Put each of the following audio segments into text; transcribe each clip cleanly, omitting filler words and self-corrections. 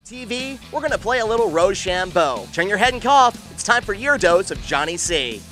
TV, we're gonna play a little Rochambeau. Turn your head and cough. It's time for your dose of Johnny C.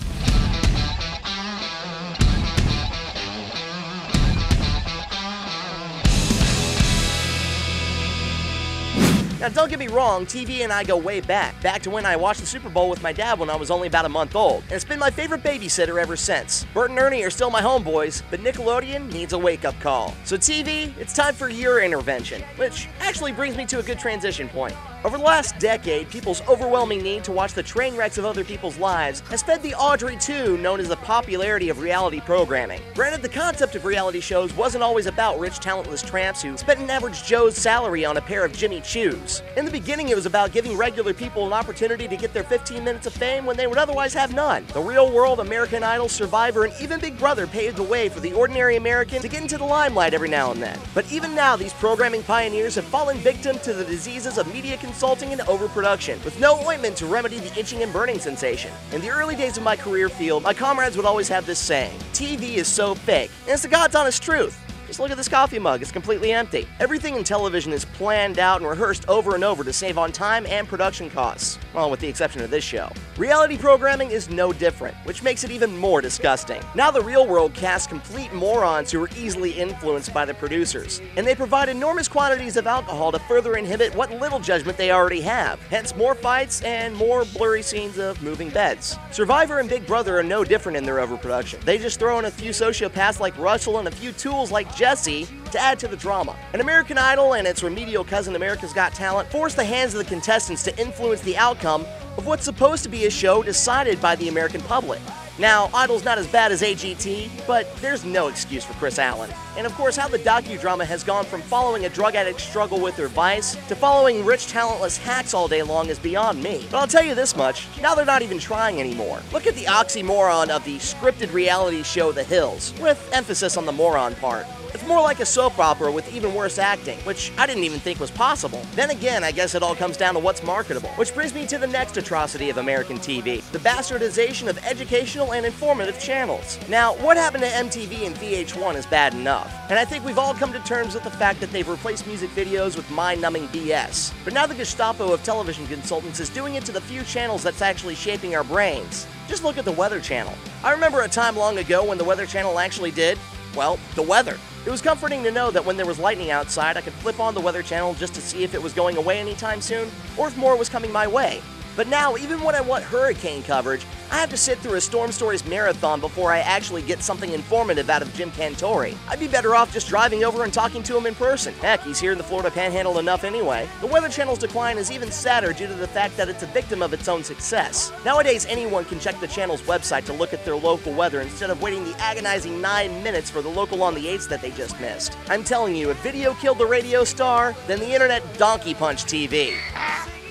Now, don't get me wrong, TV and I go way back to when I watched the Super Bowl with my dad when I was only about a month old, and it's been my favorite babysitter ever since. Bert and Ernie are still my homeboys, but Nickelodeon needs a wake-up call. So TV, it's time for your intervention, which actually brings me to a good transition point. Over the last decade, people's overwhelming need to watch the train wrecks of other people's lives has fed the Audrey tune known as the popularity of reality programming. Granted, the concept of reality shows wasn't always about rich, talentless tramps who spent an average Joe's salary on a pair of Jimmy Choos. In the beginning, it was about giving regular people an opportunity to get their 15 minutes of fame when they would otherwise have none. The Real World, American Idol, Survivor, and even Big Brother paved the way for the ordinary American to get into the limelight every now and then. But even now, these programming pioneers have fallen victim to the diseases of media consulting and overproduction, with no ointment to remedy the itching and burning sensation. In the early days of my career field, my comrades would always have this saying: TV is so fake, and it's the God's honest truth. Just look at this coffee mug, it's completely empty. Everything in television is planned out and rehearsed over and over to save on time and production costs. Well, with the exception of this show. Reality programming is no different, which makes it even more disgusting. Now the real world casts complete morons who are easily influenced by the producers, and they provide enormous quantities of alcohol to further inhibit what little judgment they already have. Hence more fights and more blurry scenes of moving beds. Survivor and Big Brother are no different in their overproduction. They just throw in a few sociopaths like Russell and a few tools like Jesse to add to the drama. An American Idol and its remedial cousin America's Got Talent force the hands of the contestants to influence the outcome of what's supposed to be a show decided by the American public. Now, Idol's not as bad as AGT, but there's no excuse for Chris Allen. And of course, how the docudrama has gone from following a drug addict's struggle with their vice to following rich, talentless hacks all day long is beyond me. But I'll tell you this much, now they're not even trying anymore. Look at the oxymoron of the scripted reality show The Hills, with emphasis on the moron part. It's more like a soap opera with even worse acting, which I didn't even think was possible. Then again, I guess it all comes down to what's marketable. Which brings me to the next atrocity of American TV, the bastardization of educational and informative channels. Now, what happened to MTV and VH1 is bad enough, and I think we've all come to terms with the fact that they've replaced music videos with mind-numbing BS. But now the Gestapo of television consultants is doing it to the few channels that's actually shaping our brains. Just look at the Weather Channel. I remember a time long ago when the Weather Channel actually did, well, the weather. It was comforting to know that when there was lightning outside, I could flip on the Weather Channel just to see if it was going away anytime soon, or if more was coming my way. But now, even when I want hurricane coverage, I have to sit through a Storm Stories marathon before I actually get something informative out of Jim Cantori. I'd be better off just driving over and talking to him in person. Heck, he's here in the Florida Panhandle enough anyway. The Weather Channel's decline is even sadder due to the fact that it's a victim of its own success. Nowadays, anyone can check the channel's website to look at their local weather instead of waiting the agonizing 9 minutes for the local on the 8s that they just missed. I'm telling you, if video killed the radio star, then the internet donkey punched TV.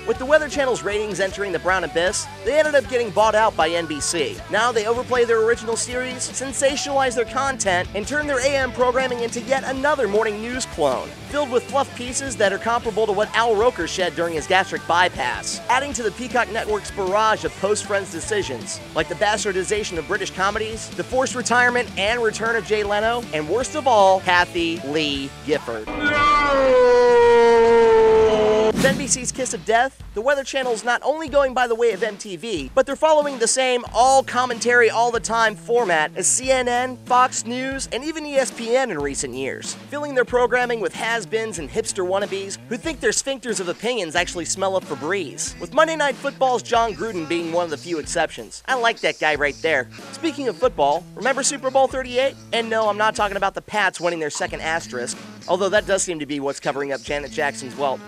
With the Weather Channel's ratings entering the brown abyss, they ended up getting bought out by NBC. Now they overplay their original series, sensationalize their content, and turn their AM programming into yet another morning news clone, filled with fluff pieces that are comparable to what Al Roker shed during his gastric bypass, adding to the Peacock Network's barrage of post-Friends decisions, like the bastardization of British comedies, the forced retirement and return of Jay Leno, and worst of all, Kathy Lee Gifford. With NBC's Kiss of Death, the Weather Channel's not only going by the way of MTV, but they're following the same all-commentary all-the-time format as CNN, Fox News, and even ESPN in recent years, filling their programming with has-beens and hipster wannabes who think their sphincters of opinions actually smell of Febreze, with Monday Night Football's John Gruden being one of the few exceptions. I like that guy right there. Speaking of football, remember Super Bowl 38? And no, I'm not talking about the Pats winning their second asterisk, although that does seem to be what's covering up Janet Jackson's, well,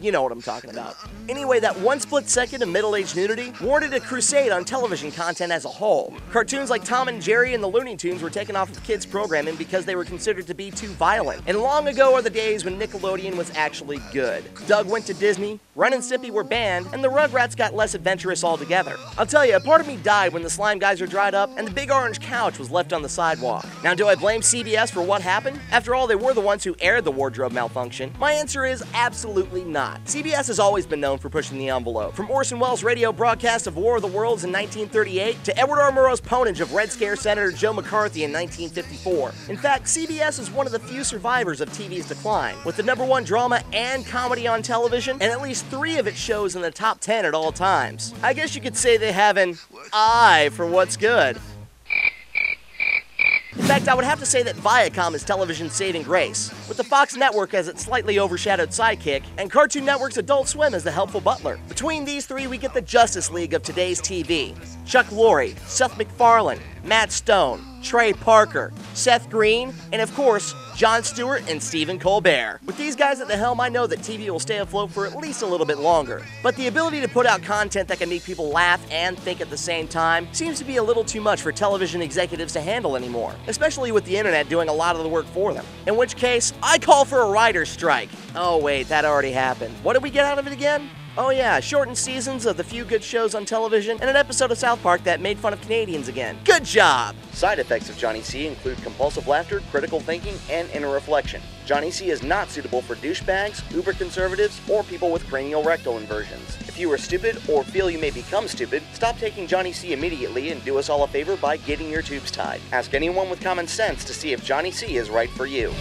you know what I'm talking about. Anyway, that one split second of middle-aged nudity warranted a crusade on television content as a whole. Cartoons like Tom and Jerry and the Looney Tunes were taken off of kids' programming because they were considered to be too violent. And long ago are the days when Nickelodeon was actually good. Doug went to Disney, Ren and Stimpy were banned, and the Rugrats got less adventurous altogether. I'll tell you, a part of me died when the slime guys were dried up and the big orange couch was left on the sidewalk. Now, do I blame CBS for what happened? After all, they were the ones who aired the wardrobe malfunction. My answer is absolutely not. not. CBS has always been known for pushing the envelope. From Orson Welles' radio broadcast of War of the Worlds in 1938 to Edward R. Murrow's ponage of Red Scare Senator Joe McCarthy in 1954. In fact, CBS is one of the few survivors of TV's decline, with the #1 drama and comedy on television, and at least 3 of its shows in the top 10 at all times. I guess you could say they have an eye for what's good. In fact, I would have to say that Viacom is television's saving grace, with the Fox network as its slightly overshadowed sidekick, and Cartoon Network's Adult Swim as the helpful butler. Between these 3, we get the Justice League of today's TV. Chuck Lorre, Seth MacFarlane, Matt Stone, Trey Parker, Seth Green, and of course, Jon Stewart and Stephen Colbert. With these guys at the helm, I know that TV will stay afloat for at least a little bit longer. But the ability to put out content that can make people laugh and think at the same time seems to be a little too much for television executives to handle anymore, especially with the internet doing a lot of the work for them. In which case, I call for a writer's strike. Oh wait, that already happened. What did we get out of it again? Oh yeah, shortened seasons of the few good shows on television, and an episode of South Park that made fun of Canadians again. Good job! Side effects of Johnny C include compulsive laughter, critical thinking, and inner reflection. Johnny C is not suitable for douchebags, uber-conservatives, or people with cranial rectal inversions. If you are stupid or feel you may become stupid, stop taking Johnny C immediately and do us all a favor by getting your tubes tied. Ask anyone with common sense to see if Johnny C is right for you.